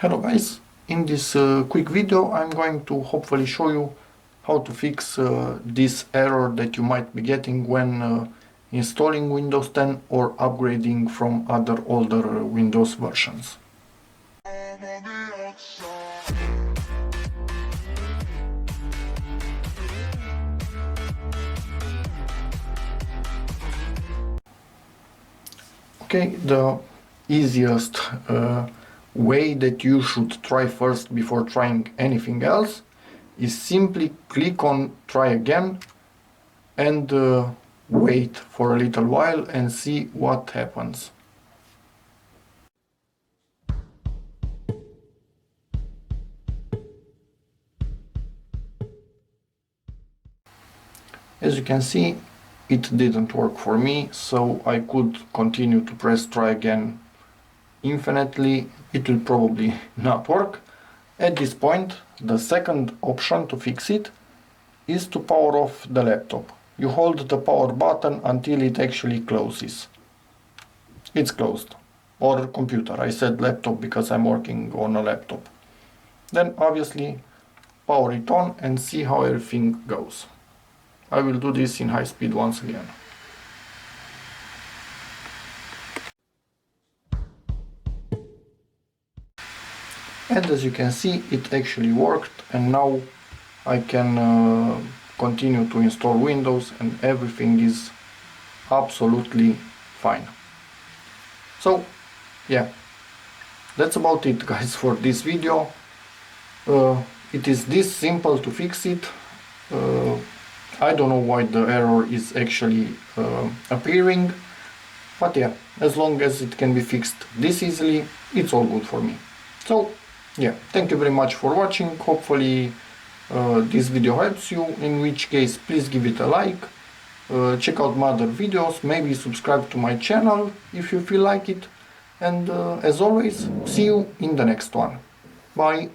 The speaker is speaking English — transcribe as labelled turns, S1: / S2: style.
S1: Hello guys, in this quick video I'm going to hopefully show you how to fix this error that you might be getting when installing Windows 10 or upgrading from other older Windows versions. Okay, the easiest way that you should try first before trying anything else is simply click on try again and wait for a little while and see what happens. As you can see, it didn't work for me, so I could continue to press try again infinitely. It will probably not work. At this point, the second option to fix it is to power off the laptop. You hold the power button until it actually closes. It's closed. Or computer. I said laptop because I'm working on a laptop. Then obviously power it on and see how everything goes. I will do this in high speed once again. And as you can see, it actually worked, and now I can continue to install Windows and everything is absolutely fine. So yeah, that's about it guys for this video. It is this simple to fix it. I don't know why the error is actually appearing, but yeah, as long as it can be fixed this easily, it's all good for me. So yeah, thank you very much for watching. Hopefully this video helps you, in which case please give it a like, check out my other videos, maybe subscribe to my channel if you feel like it, and as always, see you in the next one. Bye!